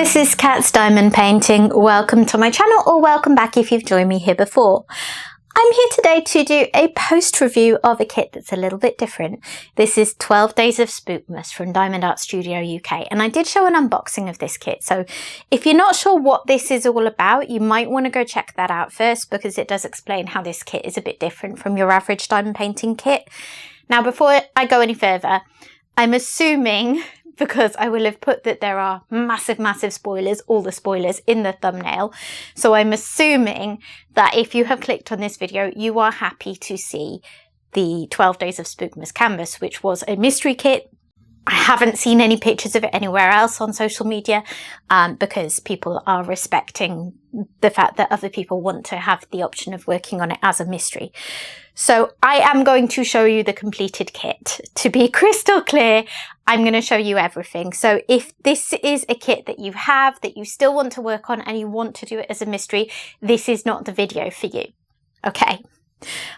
this is Cat's Diamond Painting. Welcome to my channel, or welcome back if you've joined me here before. I'm here today to do a post review of a kit that's a little bit different. This is 12 Days of Spookmas from Diamond Art Studio UK, and I did show an unboxing of this kit, so if you're not sure what this is all about, you might want to go check that out first, because it does explain how this kit is a bit different from your average diamond painting kit. Now, before I go any further, I'm assuming, because I will have put that there are massive spoilers, all the spoilers in the thumbnail. So I'm assuming that if you have clicked on this video, you are happy to see the 12 Days of Spookmas canvas, which was a mystery kit. I haven't seen any pictures of it anywhere else on social media because people are respecting the fact that other people want to have the option of working on it as a mystery. So I am going to show you the completed kit. To be crystal clear, I'm going to show you everything. So if this is a kit that you have, that you still want to work on and you want to do it as a mystery, this is not the video for you. Okay.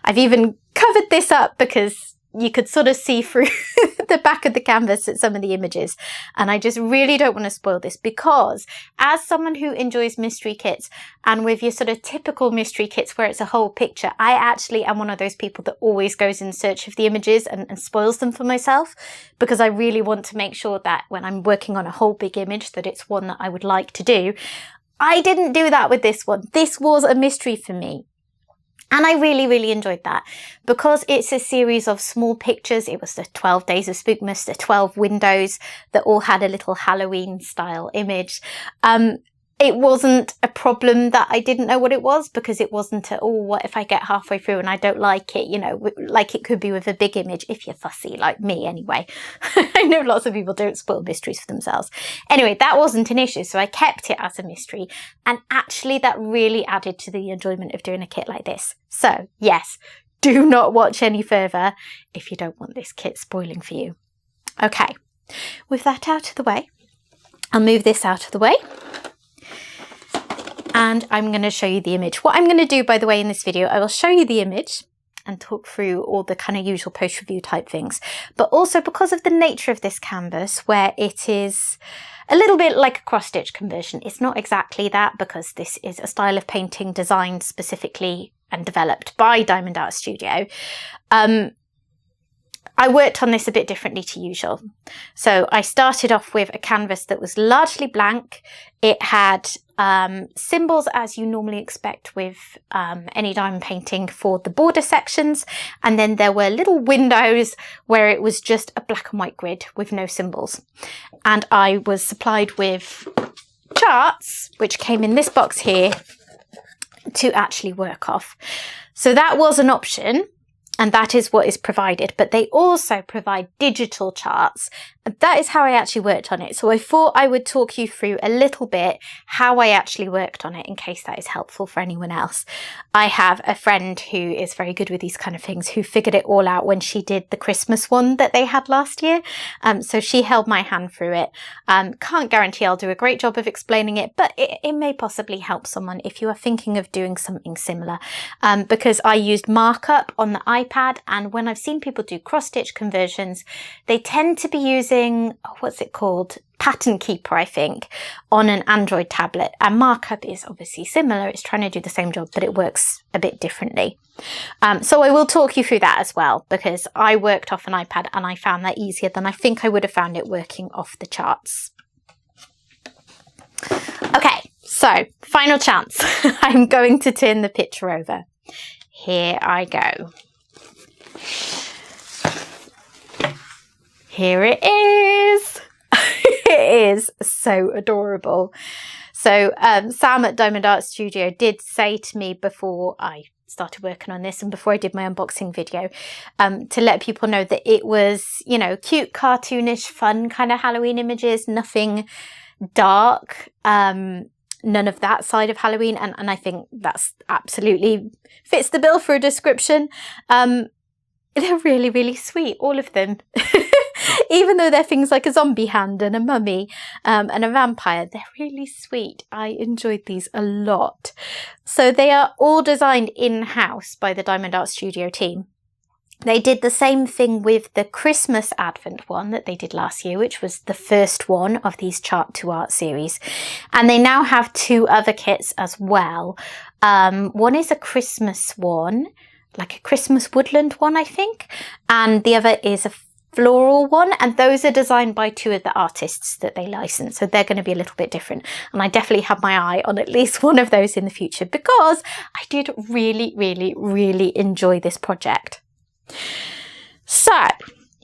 I've even covered this up because you could sort of see through the back of the canvas at some of the images. And I just really don't want to spoil this, because as someone who enjoys mystery kits, and with your sort of typical mystery kits where it's a whole picture, I actually am one of those people that always goes in search of the images and spoils them for myself, because I really want to make sure that when I'm working on a whole big image, that it's one that I would like to do. I didn't do that with this one. This was a mystery for me. And I really enjoyed that, because it's a series of small pictures. It was the 12 Days of Spookmas, the 12 windows that all had a little Halloween style image. It wasn't a problem that I didn't know what it was, because it wasn't at all, what if I get halfway through and I don't like it, you know, like it could be with a big image, if you're fussy like me anyway. I know lots of people don't spoil mysteries for themselves. Anyway, that wasn't an issue, so I kept it as a mystery, and actually that really added to the enjoyment of doing a kit like this. So yes, do not watch any further if you don't want this kit spoiling for you. Okay, with that out of the way, I'll move this out of the way. And I'm going to show you the image. What I'm going to do, by the way, in this video, I will show you the image and talk through all the kind of usual post-review type things. But also, because of the nature of this canvas, where it is a little bit like a cross-stitch conversion, it's not exactly that, because this is a style of painting designed specifically and developed by Diamond Art Studio. I worked on this a bit differently to usual. So I started off with a canvas that was largely blank. It had symbols, as you normally expect with any diamond painting, for the border sections. And then there were little windows where it was just a black and white grid with no symbols. And I was supplied with charts, which came in this box here, to actually work off. So that was an option. And that is what is provided, but they also provide digital charts. And that is how I actually worked on it. So I thought I would talk you through a little bit how I actually worked on it, in case that is helpful for anyone else. I have a friend who is very good with these kind of things, who figured it all out when she did the Christmas one that they had last year. So she held my hand through it. Can't guarantee I'll do a great job of explaining it, but it may possibly help someone if you are thinking of doing something similar. Because I used Markup on the iPad, and when I've seen people do cross-stitch conversions, they tend to be using, what's it called? Pattern Keeper, I think, on an Android tablet. And Markup is obviously similar. It's trying to do the same job, but it works a bit differently. So I will talk you through that as well, because I worked off an iPad and I found that easier than I think I would have found it working off the charts. Okay, so final chance. I'm going to turn the picture over. Here I go. Here it is. It is so adorable. So Sam at Diamond Art Studio did say to me before I started working on this, and before I did my unboxing video, to let people know that it was, you know, cute, cartoonish, fun kind of Halloween images, nothing dark, none of that side of Halloween. And I think that's absolutely fits the bill for a description. They're really sweet, all of them. Even though they're things like a zombie hand and a mummy and a vampire, they're really sweet. I enjoyed these a lot. So they are all designed in-house by the Diamond Art Studio team. They did the same thing with the Christmas Advent one that they did last year, which was the first one of these Chart to Art series. And they now have 2 other kits as well. One is a Christmas one, like a Christmas woodland one, I think. And the other is a floral one. And those are designed by 2 of the artists that they license. So they're going to be a little bit different. And I definitely have my eye on at least one of those in the future because I did really, really, really enjoy this project. So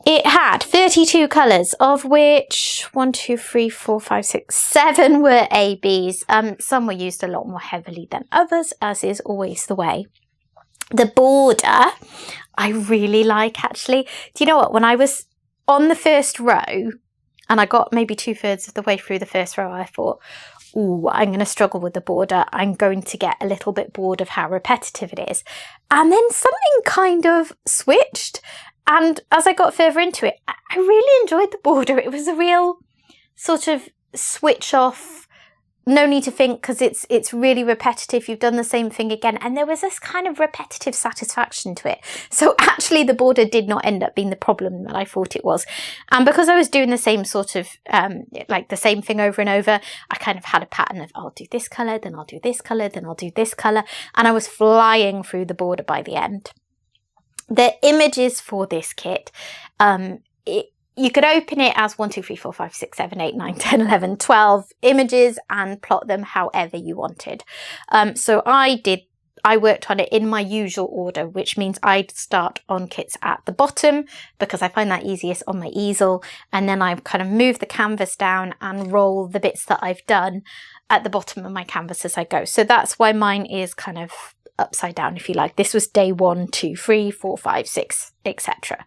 it had 32 colours, of which 1, 2, 3, 4, 5, 6, 7 were ABs. Some were used a lot more heavily than others, as is always the way. The border, I really like actually. Do you know what? When I was on the first row, and I got maybe 2/3 of the way through the first row, I thought, ooh, I'm going to struggle with the border. I'm going to get a little bit bored of how repetitive it is. And then something kind of switched. And as I got further into it, I really enjoyed the border. It was a real sort of switch off. No need to think because it's really repetitive. You've done the same thing again. And there was this kind of repetitive satisfaction to it. So actually the border did not end up being the problem that I thought it was. And because I was doing the same sort of, like the same thing over and over, I kind of had a pattern of, I'll do this colour, then I'll do this colour, then I'll do this colour. And I was flying through the border by the end. The images for this kit, you could open it as 1, 2, 3, 4, 5, 6, 7, 8, 9, 10, 11, 12 images and plot them however you wanted. So I worked on it in my usual order, which means I'd start on kits at the bottom because I find that easiest on my easel. And then I kind of move the canvas down and roll the bits that I've done at the bottom of my canvas as I go. So that's why mine is kind of upside down, if you like. This was day 1, 2, 3, 4, 5, 6, etc.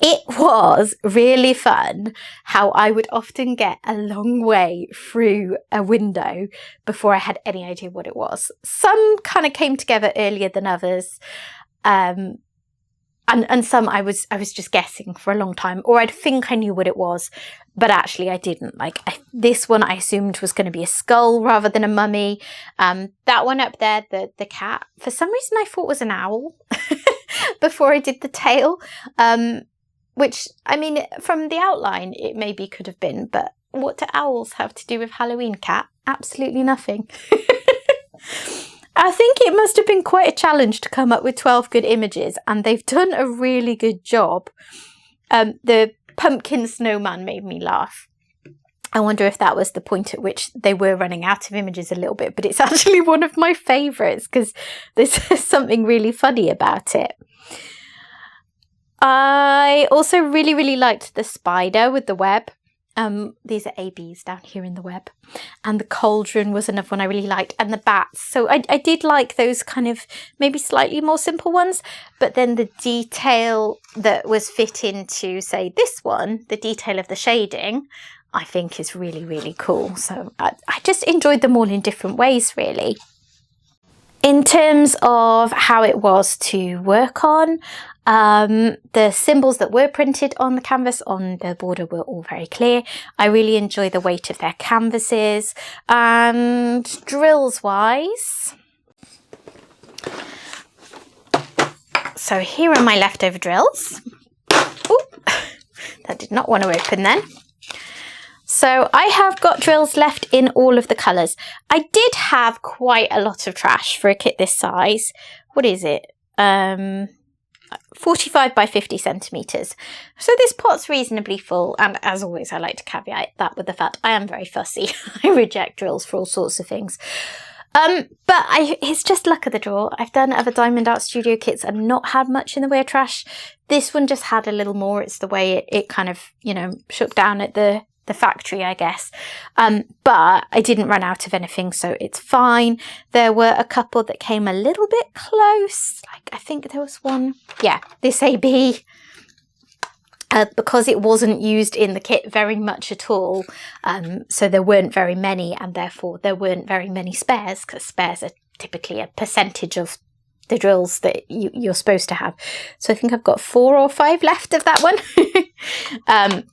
It was really fun how I would often get a long way through a window before I had any idea what it was. Some kind of came together earlier than others. And some I was just guessing for a long time, or I'd think I knew what it was, but actually I didn't. Like this one I assumed was going to be a skull rather than a mummy. That one up there, the cat, for some reason I thought was an owl before I did the tail. Which, I mean, from the outline, it maybe could have been, but what do owls have to do with Halloween, Cat? Absolutely nothing. I think it must have been quite a challenge to come up with 12 good images, and they've done a really good job. The pumpkin snowman made me laugh. I wonder if that was the point at which they were running out of images a little bit, but it's actually one of my favourites because there's something really funny about it. I also really, really liked the spider with the web. These are ABs down here in the web. And the cauldron was another one I really liked. And the bats. So I did like those kind of maybe slightly more simple ones. But then the detail that was fit into, say, this one, the detail of the shading, I think is really, really cool. So I just enjoyed them all in different ways, really. In terms of how it was to work on, the symbols that were printed on the canvas on the border were all very clear. I really enjoy the weight of their canvases. And drills wise, so here are my leftover drills. Ooh, that did not want to open then. So I have got drills left in all of the colours. I did have quite a lot of trash for a kit this size. What is it? 45 by 50 centimetres. So this pot's reasonably full, and as always I like to caveat that with the fact I am very fussy. I reject drills for all sorts of things. But it's just luck of the draw. I've done other Diamond Art Studio kits and not had much in the way of trash. This one just had a little more. It's the way it kind of, you know, shook down at the factory, I guess. But I didn't run out of anything, so it's fine. There were a couple that came a little bit close. Like, I think there was one. Yeah, this AB. Because it wasn't used in the kit very much at all. So there weren't very many, and therefore there weren't very many spares, because spares are typically a percentage of the drills that you're supposed to have. So I think I've got 4 or 5 left of that one.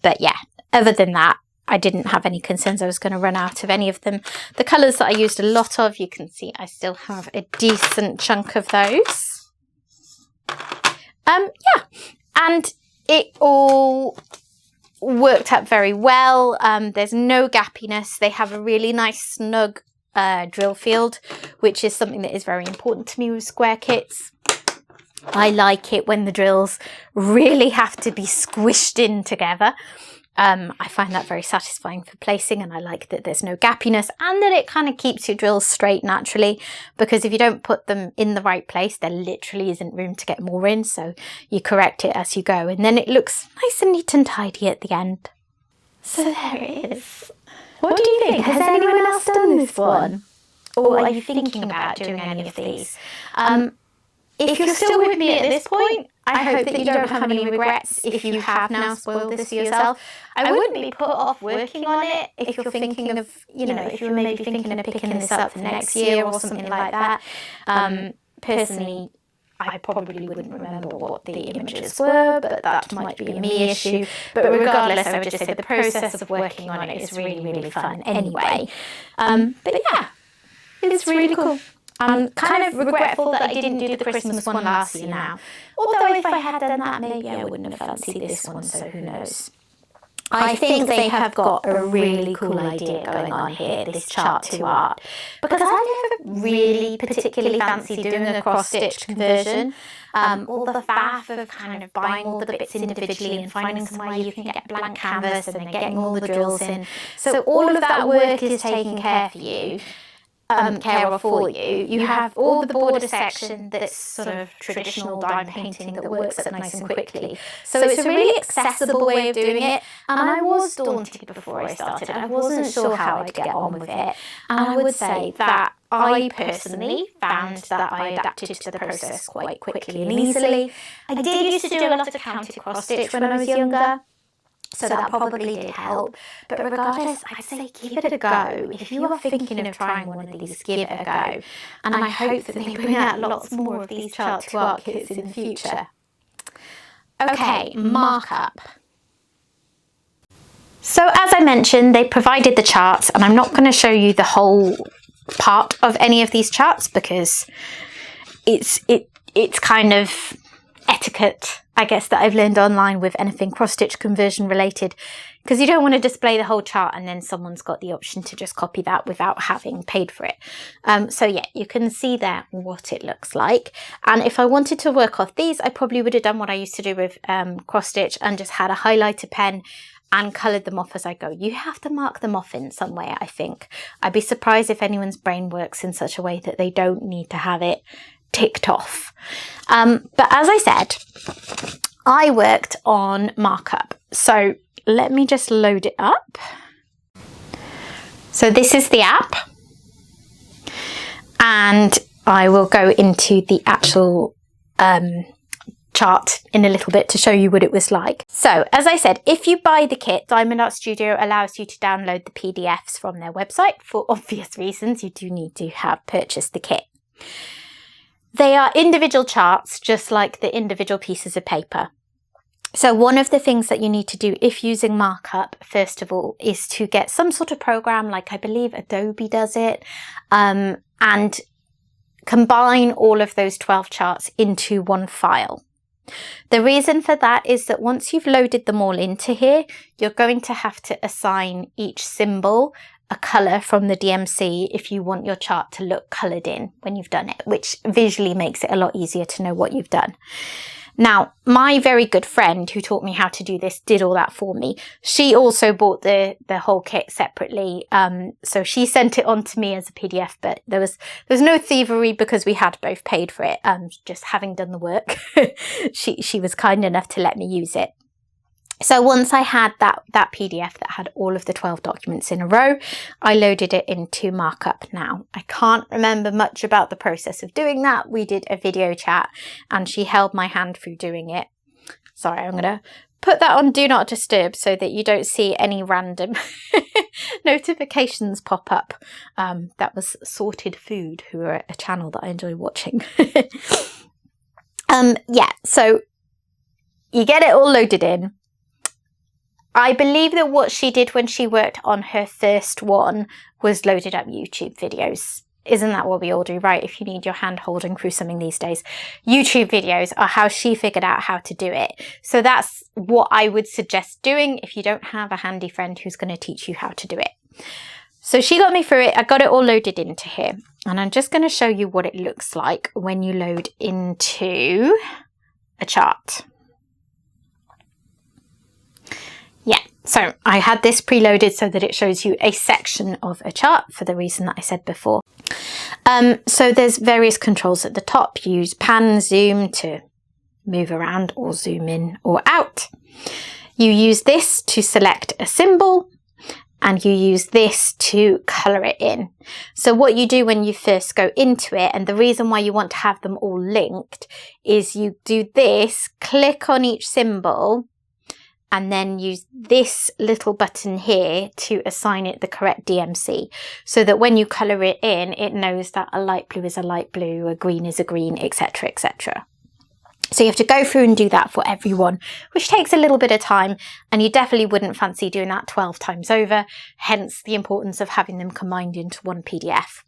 But yeah, other than that, I didn't have any concerns I was going to run out of any of them. The colours that I used a lot of, you can see I still have a decent chunk of those. Yeah, and it all worked out very well. There's no gappiness. They have a really nice snug drill field, which is something that is very important to me with square kits. I like it when the drills really have to be squished in together. I find that very satisfying for placing, and I like that there's no gappiness and that it kind of keeps your drills straight naturally, because if you don't put them in the right place, there literally isn't room to get more in, so you correct it as you go, and then it looks nice and neat and tidy at the end. So there it is. What do you think? Has anyone else done this one? Or are you thinking about doing any of these? If you're still with me at this point, I hope that you don't have any regrets if you have now spoiled this for yourself. I wouldn't be put off working on it if you're thinking of, you know, if you're maybe thinking of picking this up for next year or something like that. Personally, I probably wouldn't remember what the images were, but that might be a me issue. But regardless, I would just say the process of working on it is really, really fun anyway. But yeah, it's really cool. I'm kind of regretful that I didn't do the Christmas one last year now. Although if I had done that, maybe I wouldn't have fancied this one, so who knows. I think they have got a really cool idea going on here, this chart to art, because I never really particularly fancied doing a cross-stitch conversion. All the faff of kind of buying all the bits individually and finding somewhere you can get blank canvas and then getting all the drills in. So all of that work is taken care for you. Care of for you. You have all the border section that's sort of traditional diamond painting that works up nice and quickly. So it's a really accessible way of doing it. And I was daunted before I started. I wasn't sure how I'd get on with it. And I would say that I personally found that I adapted to the process quite quickly and easily. I did used to do a lot of counted cross stitch when I was younger, so that probably did help. But regardless, I'd say give it a go. If you are thinking of trying one of these, give it a go. And I hope that they bring out lots more of these chart to art kits in the future. Okay, Markup. So as I mentioned, they provided the charts, and I'm not going to show you the whole part of any of these charts because it's kind of etiquette, I guess, that I've learned online with anything cross-stitch conversion related, because you don't want to display the whole chart and then someone's got the option to just copy that without having paid for it. So yeah, you can see there what it looks like. And if I wanted to work off these, I probably would have done what I used to do with cross-stitch and just had a highlighter pen and coloured them off as I go. You have to mark them off in some way, I think. I'd be surprised if anyone's brain works in such a way that they don't need to have it ticked off. But as I said, I worked on Markup. So let me just load it up. So this is the app. And I will go into the actual chart in a little bit to show you what it was like. So as I said, if you buy the kit, Diamond Art Studio allows you to download the PDFs from their website. For obvious reasons, you do need to have purchased the kit. They are individual charts, just like the individual pieces of paper. So one of the things that you need to do if using Markup, first of all, is to get some sort of program, like I believe Adobe does it, and combine all of those 12 charts into one file. The reason for that is that once you've loaded them all into here, you're going to have to assign each symbol a colour from the DMC if you want your chart to look coloured in when you've done it, which visually makes it a lot easier to know what you've done. Now, my very good friend who taught me how to do this did all that for me. She also bought the whole kit separately, so she sent it on to me as a PDF, but there was no thievery because we had both paid for it. Just having done the work, she was kind enough to let me use it. So once I had that PDF that had all of the 12 documents in a row, I loaded it into Markup now. I can't remember much about the process of doing that. We did a video chat and she held my hand through doing it. Sorry, I'm going to put that on Do Not Disturb so that you don't see any random notifications pop up. That was Sorted Food, who are a channel that I enjoy watching. Yeah, so you get it all loaded in. I believe that what she did when she worked on her first one was loaded up YouTube videos. isn't that what we all do, right? If you need your hand holding through something these days, YouTube videos are how she figured out how to do it. So that's what I would suggest doing if you don't have a handy friend who's going to teach you how to do it. So she got me through it. I got it all loaded into here, and I'm just going to show you what it looks like when you load into a chart. Yeah, so I had this preloaded so that it shows you a section of a chart for the reason that I said before. So there's various controls at the top. You use pan, zoom to move around or zoom in or out. You use this to select a symbol, and you use this to colour it in. So what you do when you first go into it, and the reason why you want to have them all linked, is you do this, click on each symbol, and then use this little button here to assign it the correct DMC, so that when you colour it in, it knows that a light blue is a light blue, a green is a green, etc, etc. So you have to go through and do that for everyone, which takes a little bit of time, and you definitely wouldn't fancy doing that 12 times over, hence the importance of having them combined into one PDF.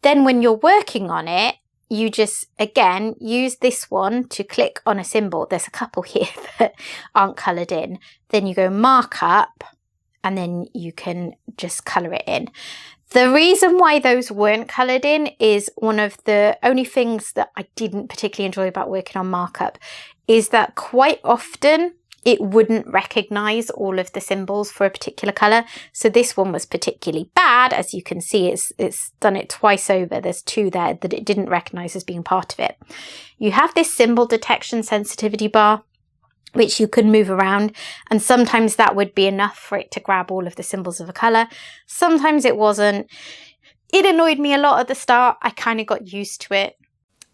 Then when you're working on it, you just, again, use this one to click on a symbol. There's a couple here that aren't coloured in. Then you go Markup, and then you can just colour it in. The reason why those weren't coloured in is one of the only things that I didn't particularly enjoy about working on Markup is that quite often it wouldn't recognise all of the symbols for a particular colour. So this one was particularly bad. As you can see, it's done it twice over. There's two there that it didn't recognise as being part of it. You have this symbol detection sensitivity bar, which you could move around, and sometimes that would be enough for it to grab all of the symbols of a colour. Sometimes it wasn't. It annoyed me a lot at the start. I kind of got used to it.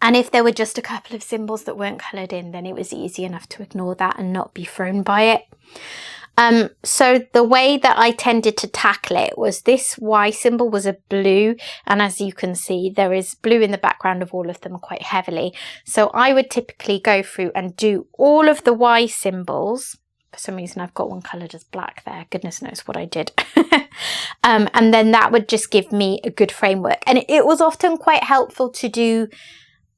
And if there were just a couple of symbols that weren't coloured in, then it was easy enough to ignore that and not be thrown by it. So the way that I tended to tackle it was this Y symbol was a blue, and as you can see, there is blue in the background of all of them quite heavily. So I would typically go through and do all of the Y symbols. For some reason, I've got one coloured as black there. Goodness knows what I did. And then that would just give me a good framework. And it was often quite helpful to do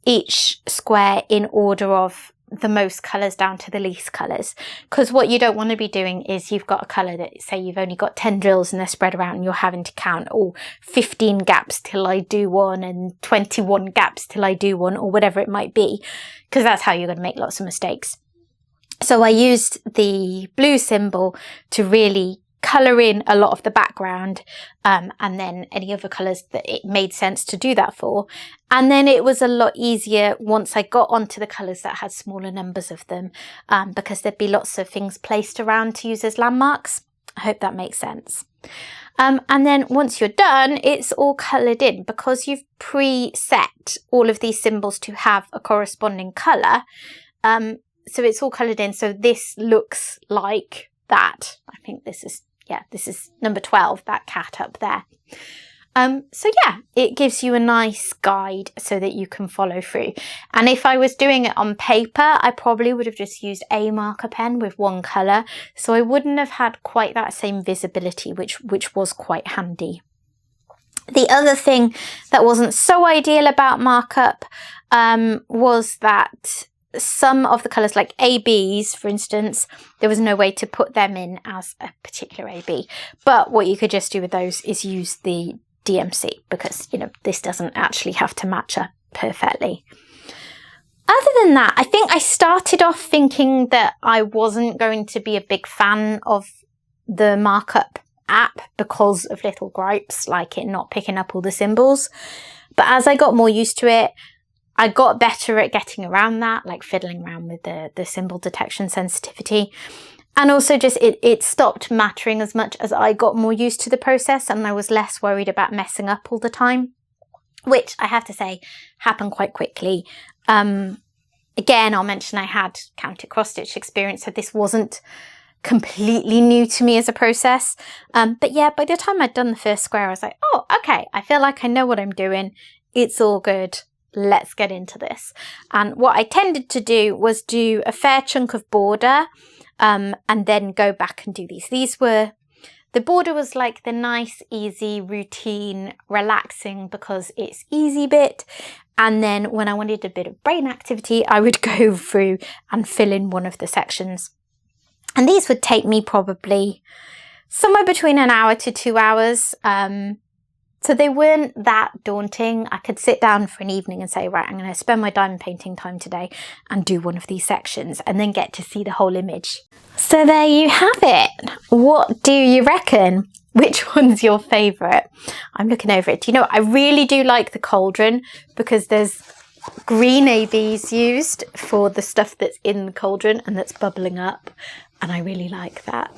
each square in order of the most colours down to the least colours, because what you don't want to be doing is you've got a colour that, say you've only got 10 drills and they're spread around, and you're having to count 15 gaps till I do one and 21 gaps till I do one, or whatever it might be, because that's how you're going to make lots of mistakes. So I used the blue symbol to really colour in a lot of the background, and then any other colours that it made sense to do that for. And then it was a lot easier once I got onto the colours that had smaller numbers of them, because there'd be lots of things placed around to use as landmarks. I hope that makes sense. And then once you're done, it's all coloured in, because you've preset all of these symbols to have a corresponding colour. So it's all coloured in. So this looks like that. I think this is number 12, that cat up there. So yeah, it gives you a nice guide so that you can follow through. And if I was doing it on paper, I probably would have just used a marker pen with one colour. So I wouldn't have had quite that same visibility, which was quite handy. The other thing that wasn't so ideal about Markup was that some of the colours, like ABs, for instance, there was no way to put them in as a particular AB. But what you could just do with those is use the DMC, because, you know, this doesn't actually have to match up perfectly. Other than that, I think I started off thinking that I wasn't going to be a big fan of the Markup app because of little gripes, like it not picking up all the symbols. But as I got more used to it, I got better at getting around that, like fiddling around with the symbol detection sensitivity. And also just it stopped mattering as much as I got more used to the process, and I was less worried about messing up all the time, which I have to say happened quite quickly. Again, I'll mention I had counted cross-stitch experience, so this wasn't completely new to me as a process. But yeah, by the time I'd done the first square, I was like, oh, okay, I feel like I know what I'm doing. It's all good. Let's get into this. And what I tended to do was do a fair chunk of border, and then go back and do these. These were The border was like the nice, easy, routine, relaxing because it's easy bit. And then when I wanted a bit of brain activity, I would go through and fill in one of the sections. And these would take me probably somewhere between an hour to 2 hours. So they weren't that daunting. I could sit down for an evening and say, right, I'm going to spend my diamond painting time today and do one of these sections and then get to see the whole image. So there you have it. What do you reckon? Which one's your favourite? I'm looking over it. You know, I really do like the cauldron because there's green ABs used for the stuff that's in the cauldron and that's bubbling up. And I really like that.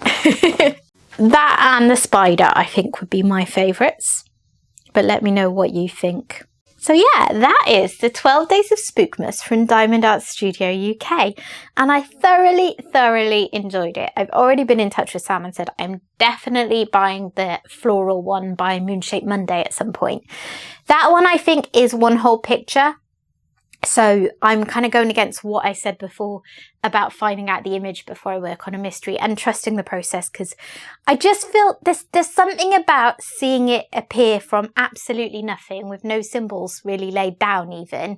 That and the spider, I think, would be my favourites. But let me know what you think. So yeah, that is the 12 Days of Spookmas from Diamond Art Studio UK. And I thoroughly enjoyed it. I've already been in touch with Sam and said I'm definitely buying the floral one by Moonshape Monday at some point. That one I think is one whole picture. So I'm kind of going against what I said before about finding out the image before I work on a mystery and trusting the process, because I just feel there's something about seeing it appear from absolutely nothing with no symbols really laid down even,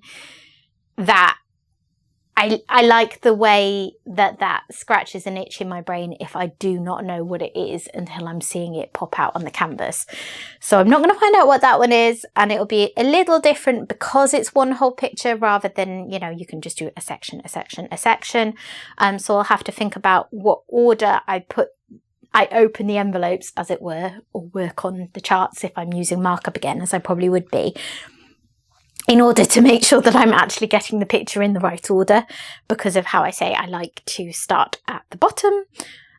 that I like the way that scratches an itch in my brain if I do not know what it is until I'm seeing it pop out on the canvas. So I'm not going to find out what that one is, and it'll be a little different because it's one whole picture rather than, you know, you can just do a section. So I'll have to think about what order I open the envelopes, as it were, or work on the charts if I'm using Markup again, as I probably would be, in order to make sure that I'm actually getting the picture in the right order, because of how I say I like to start at the bottom.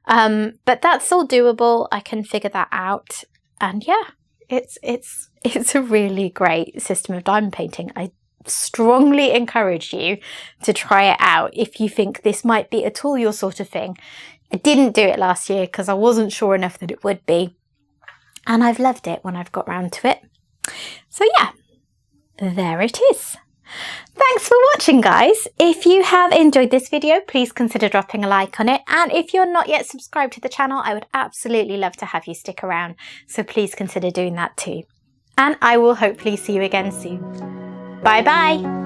But that's all doable. I can figure that out. And yeah, it's a really great system of diamond painting. I strongly encourage you to try it out if you think this might be at all your sort of thing. I didn't do it last year because I wasn't sure enough that it would be. And I've loved it when I've got round to it. So yeah. There it is. Thanks for watching, guys. If you have enjoyed this video, please consider dropping a like on it. And if you're not yet subscribed to the channel, I would absolutely love to have you stick around. So please consider doing that too. And I will hopefully see you again soon. Bye bye.